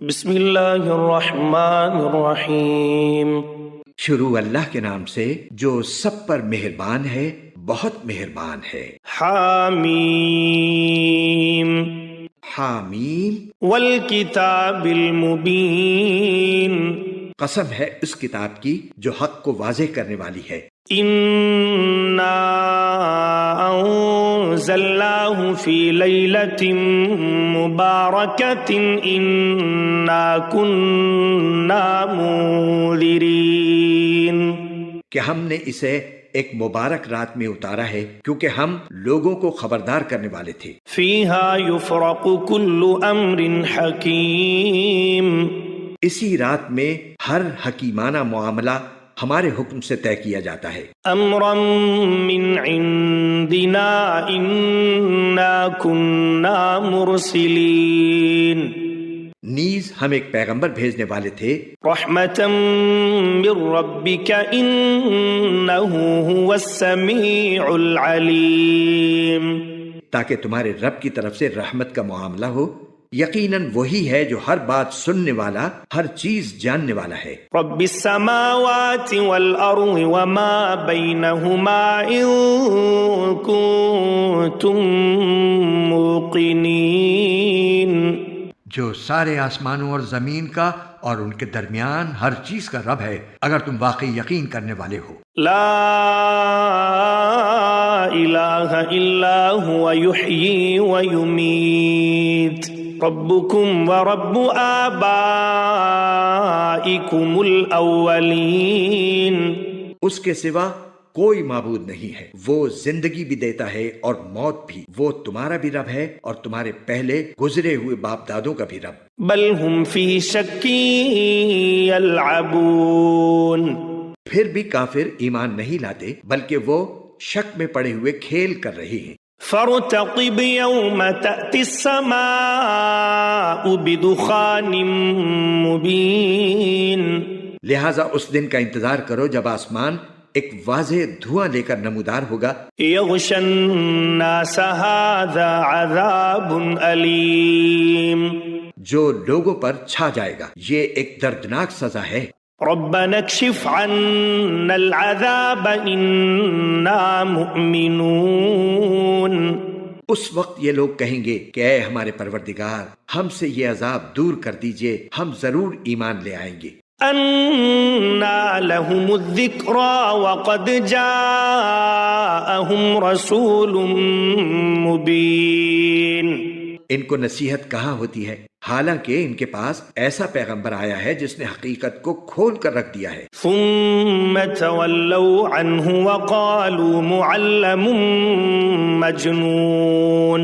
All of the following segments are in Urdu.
بسم اللہ الرحمن الرحیم۔ شروع اللہ کے نام سے جو سب پر مہربان ہے، بہت مہربان ہے۔ حامیم حامیم، والکتاب المبین، قسم ہے اس کتاب کی جو حق کو واضح کرنے والی ہے۔ انا انزلناہ فی لیلۃ مبارکۃ انا کنا منذرین، کہ ہم نے اسے ایک مبارک رات میں اتارا ہے کیونکہ ہم لوگوں کو خبردار کرنے والے تھے۔ فیہا یفرق کل امر حکیم، اسی رات میں ہر حکیمانہ معاملہ ہمارے حکم سے طے کیا جاتا ہے۔ امرا من عندنا انا کنا مرسلین، نیز ہم ایک پیغمبر بھیجنے والے تھے، رحمتا من ربک انہ هو السمیع العلیم، تاکہ تمہارے رب کی طرف سے رحمت کا معاملہ ہو، یقیناً وہی ہے جو ہر بات سننے والا، ہر چیز جاننے والا ہے۔ رب السماوات والارض وما بینہما ان کنتم موقنین، جو سارے آسمانوں اور زمین کا اور ان کے درمیان ہر چیز کا رب ہے، اگر تم واقعی یقین کرنے والے ہو۔ لا الہ الا هو یحیی ویمیت، ربکم ورب آبائکم الاولین، اس کے سوا کوئی معبود نہیں ہے، وہ زندگی بھی دیتا ہے اور موت بھی، وہ تمہارا بھی رب ہے اور تمہارے پہلے گزرے ہوئے باپ دادوں کا بھی رب۔ بل ہم فی شک یلعبون، پھر بھی کافر ایمان نہیں لاتے بلکہ وہ شک میں پڑے ہوئے کھیل کر رہے ہیں۔ فارتقب یوم تأتی السماء بدخان مبین، لہٰذا اس دن کا انتظار کرو جب آسمان ایک واضح دھواں لے کر نمودار ہوگا۔ یغشی الناس ھذا عذاب علیم، جو لوگوں پر چھا جائے گا، یہ ایک دردناک سزا ہے۔ ربنا اکشف عنا العذاب انا مؤمنون، اس وقت یہ لوگ کہیں گے کہ اے ہمارے پروردگار، ہم سے یہ عذاب دور کر دیجئے، ہم ضرور ایمان لے آئیں گے۔ انا لهم الذکری وقد جاءهم رسول مبین، ان کو نصیحت کہاں ہوتی ہے، حالانکہ ان کے پاس ایسا پیغمبر آیا ہے جس نے حقیقت کو کھول کر رکھ دیا ہے۔ ثم تولوا عنه وقالوا معلم مجنون،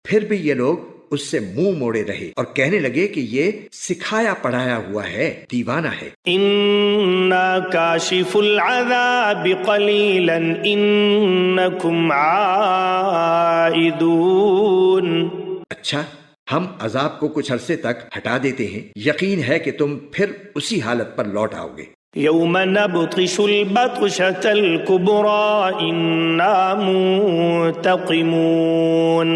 پھر بھی یہ لوگ اس سے منہ موڑے رہے اور کہنے لگے کہ یہ سکھایا پڑھایا ہوا ہے، دیوانہ ہے۔ انا کاشف العذاب قلیلا انکم عائدون، اچھا، ہم عذاب کو کچھ عرصے تک ہٹا دیتے ہیں، یقین ہے کہ تم پھر اسی حالت پر لوٹ آؤ گے۔ یوم نبطش البطشۃ الکبریٰ انا منتقمون،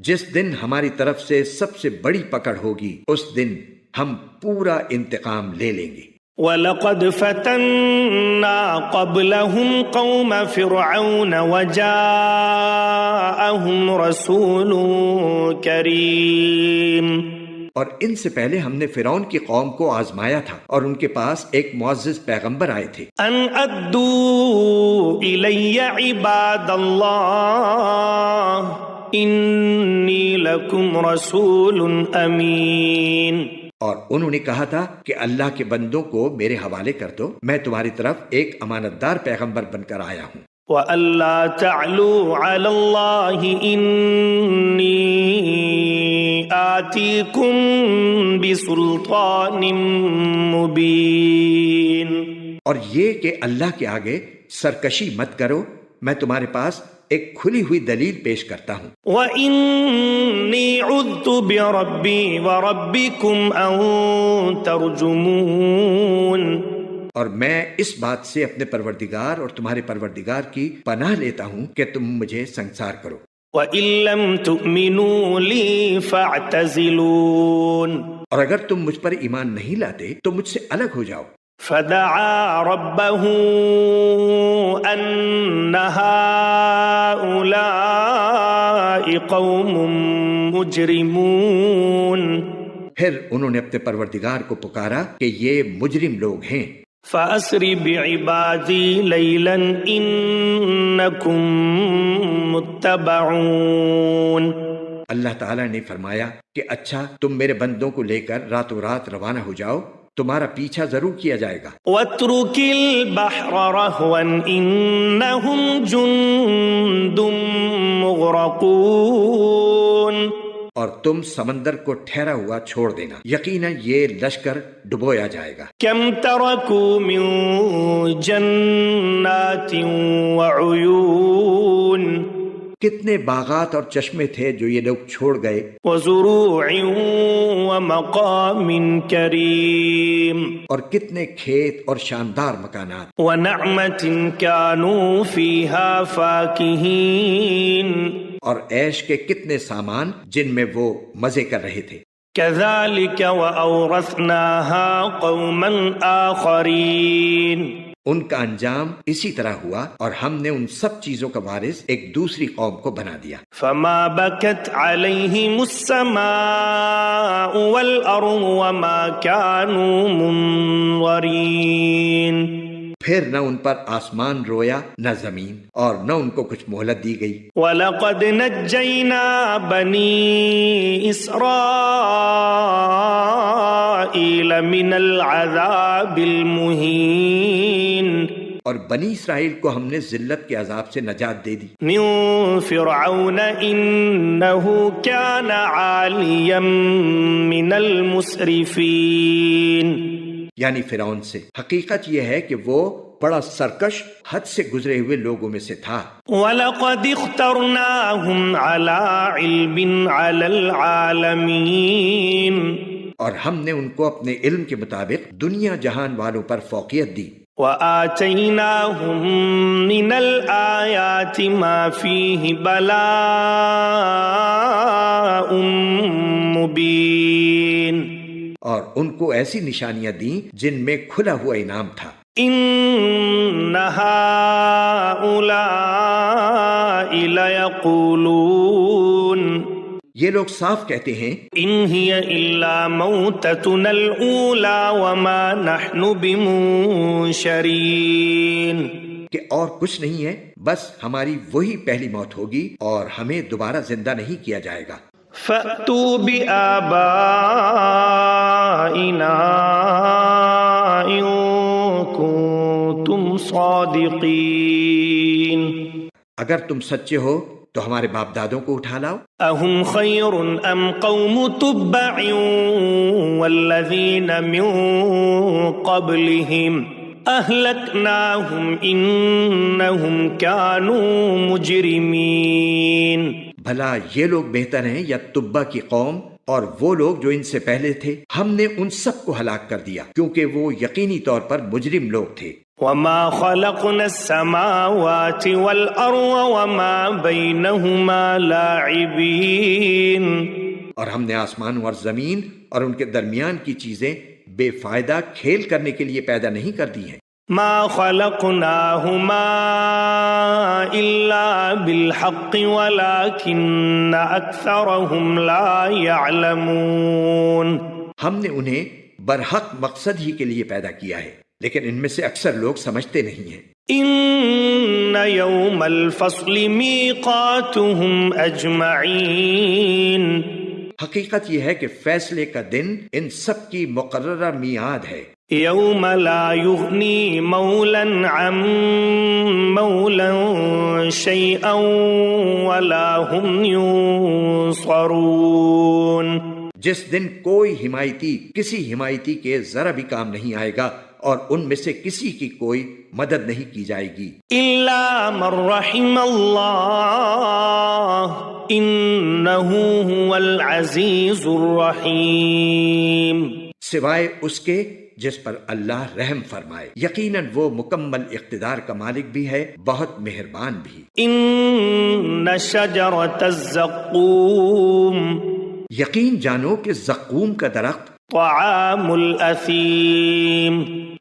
جس دن ہماری طرف سے سب سے بڑی پکڑ ہوگی، اس دن ہم پورا انتقام لے لیں گے۔ وَلَقَدْ فَتَنَّا قَبْلَهُمْ قَوْمَ فِرْعَوْنَ وَجَاءَهُمْ رَسُولٌ كَرِيمٌ، اور ان سے پہلے ہم نے فرعون کی قوم کو آزمایا تھا اور ان کے پاس ایک معزز پیغمبر آئے تھے۔ ان ادوا الی عباد اللہ انی لکم رسول امین، اور انہوں نے کہا تھا کہ اللہ کے بندوں کو میرے حوالے کر دو، میں تمہاری طرف ایک امانت دار پیغمبر بن کر آیا ہوں۔ وَأَلَّا تَعْلُوا عَلَى اللَّهِ إِنِّي آتِيكُمْ بِسُلْطَانٍ مُبِينٍ، اور یہ کہ اللہ کے آگے سرکشی مت کرو، میں تمہارے پاس ایک کھلی ہوئی دلیل پیش کرتا ہوں۔ وَإِنِّي عُذْتُ بِرَبِّي وَرَبِّكُمْ أَن تَرْجُمُونِ، اور میں اس بات سے اپنے پروردگار اور تمہارے پروردگار کی پناہ لیتا ہوں کہ تم مجھے سنگسار کرو۔ وَإِن لَّمْ تُؤْمِنُوا لِي فَاعْتَزِلُونِ، اور اگر تم مجھ پر ایمان نہیں لاتے تو مجھ سے الگ ہو جاؤ۔ فدعا ربه ان هؤلاء قوم مجرمون، پھر انہوں نے اپنے پروردگار کو پکارا کہ یہ مجرم لوگ ہیں۔ فأسر بعبادی لیلا انکم متبعون، اللہ تعالیٰ نے فرمایا کہ اچھا تم میرے بندوں کو لے کر راتوں رات روانہ ہو جاؤ، تمہارا پیچھا ضرور کیا جائے گا۔ وَاتْرُكِ الْبَحْرَ رَهْوًا إِنَّهُمْ جُنْدٌ مُغْرَقُونَ، اور تم سمندر کو ٹھہرا ہوا چھوڑ دینا، یقیناً یہ لشکر ڈبویا جائے گا۔ كَمْ تَرَكُوا مِنْ جَنَّاتٍ وَعُيُونٍ، کتنے باغات اور چشمے تھے جو یہ لوگ چھوڑ گئے۔ وَزُرُوعٍ وَمَقَامٍ كَرِيمٍ، اور کتنے کھیت اور شاندار مکانات۔ وَنَعْمَةٍ كَانُوا فِيهَا فَاكِهِينَ، اور عیش کے کتنے سامان جن میں وہ مزے کر رہے تھے۔ كَذَلِكَ وَأَوْرَثْنَاهَا قَوْمًا آخَرِينَ، ان کا انجام اسی طرح ہوا اور ہم نے ان سب چیزوں کا وارث ایک دوسری قوم کو بنا دیا۔ فَمَا بَكَتْ عَلَيْهِمُ السَّمَاءُ وَالْأَرْضُ وَمَا كَانُوا مُنظَرِينَ، پھر نہ ان پر آسمان رویا نہ زمین، اور نہ ان کو کچھ مہلت دی گئی۔ وَلَقَدْ نَجَّيْنَا بَنِي إِسْرَائِيلَ مِنَ الْعَذَابِ الْمُهِينِ، اور بنی اسرائیل کو ہم نے ذلت کے عذاب سے نجات دے دی۔ مِن فِرْعَوْنَ إِنَّهُ كَانَ عَالِيًا مِنَ الْمُسْرِفِينَ، یعنی فرعون سے۔ حقیقت یہ ہے کہ وہ بڑا سرکش، حد سے گزرے ہوئے لوگوں میں سے تھا۔ وَلَقَدِ اخْتَرْنَاهُمْ عَلَى عِلْمٍ عَلَى الْعَالَمِينَ، اور ہم نے ان کو اپنے علم کے مطابق دنیا جہان والوں پر فوقیت دی۔ وَآتَيْنَاهُمْ مِنَ الْآيَاتِ مَا فِيهِ بَلَاءٌ مُبِينٌ، اور ان کو ایسی نشانیاں دیں جن میں کھلا ہوا انعام تھا۔ إِنَّ هَؤُلَاءِ لَيَقُولُونَ، یہ لوگ صاف کہتے ہیں إِنْ هِيَ إِلَّا مَوْتَتُنَا الْأُولَى وَمَا نَحْنُ بِمُنشَرِينَ، کہ اور کچھ نہیں ہے، بس ہماری وہی پہلی موت ہوگی اور ہمیں دوبارہ زندہ نہیں کیا جائے گا۔ فَأْتُوا بِآبَائِنَا إِن كُنتُمْ صَادِقِينَ، اگر تم سچے ہو تو ہمارے باپ دادوں کو اٹھا لاؤ۔ أَهُمْ خَيْرٌ أَمْ قَوْمُ تُبَّعٍ وَالَّذِينَ مِن قَبْلِهِمْ أَهْلَكْنَاهُمْ إِنَّهُمْ كَانُوا مُجْرِمِينَ، بھلا یہ لوگ بہتر ہیں یا تبا کی قوم اور وہ لوگ جو ان سے پہلے تھے؟ ہم نے ان سب کو ہلاک کر دیا کیونکہ وہ یقینی طور پر مجرم لوگ تھے۔ وَمَا خَلَقْنَا السَّمَاوَاتِ وَالْأَرْضَ وَمَا بَيْنَهُمَا لَاعِبِينَ، اور ہم نے آسمان اور زمین اور ان کے درمیان کی چیزیں بے فائدہ کھیل کرنے کے لیے پیدا نہیں کر دی ہیں۔ مَا خَلَقْنَاهُمَا إِلَّا بِالْحَقِّ وَلَكِنَّ أَكْثَرَهُمْ لَا يَعْلَمُونَ، ہم نے انہیں برحق مقصد ہی کے لیے پیدا کیا ہے، لیکن ان میں سے اکثر لوگ سمجھتے نہیں ہیں۔ إِنَّ يَوْمَ الْفَصْلِ مِيقَاتُهُمْ أَجْمَعِينَ، حقیقت یہ ہے کہ فیصلے کا دن ان سب کی مقررہ میعاد ہے۔ يَوْمَ لَا يُغْنِي مَوْلًى عَن مَوْلًى شَيْئًا وَلَا هُمْ يُنصَرُونَ، جس دن کوئی حمایتی کسی حمایتی کے ذرا بھی کام نہیں آئے گا اور ان میں سے کسی کی کوئی مدد نہیں کی جائے گی۔ إِلَّا مَن رَّحِمَ اللَّهُ إِنَّهُ هُوَ الْعَزِيزُ الرَّحِيمُ، سوائے اس کے جس پر اللہ رحم فرمائے، یقیناً وہ مکمل اقتدار کا مالک بھی ہے، بہت مہربان بھی۔ إِنَّ شَجَرَتَ الزَّقُّومِ، یقین جانو کہ زقوم کا درخت طعام الأثيم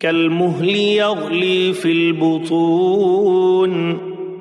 كالمهل يغلي في البطون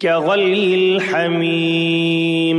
كغلي الحميم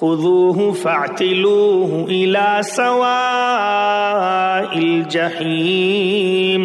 خذوه فاعتلوه إلى سواء الجحيم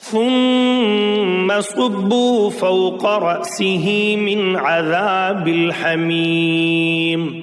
ثم صبوا فوق رأسه من عذاب الحميم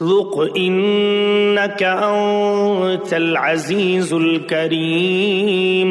ذق إنك أنت العزيز الكريم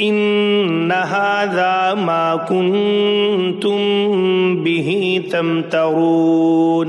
إن هذا ما كنتم به تمترون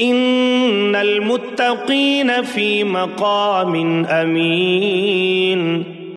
إن المتقين في مقام أمين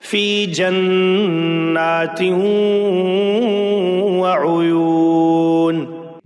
في جنات وعيون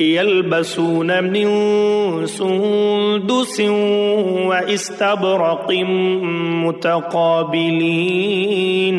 يلبسون من سندس واستبرق متقابلين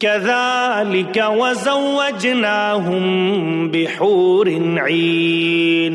كذلك وزوجناهم بحور عين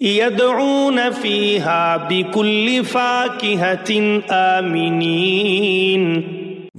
يدعون فيها بكل فاكهة آمنين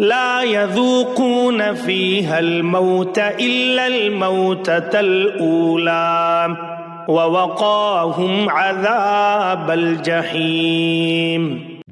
لا يذوقون فيها الموت إلا الموتة الأولى ووقاهم عذاب الجحيم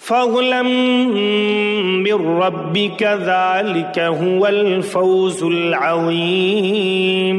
فضلا من ربك ذلك هو الفوز العظيم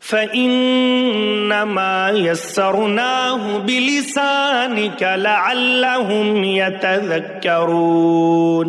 فإنما يسرناه بلسانك لعلهم يتذكرون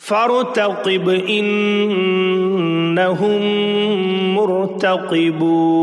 فارتقب إنهم مرتقبون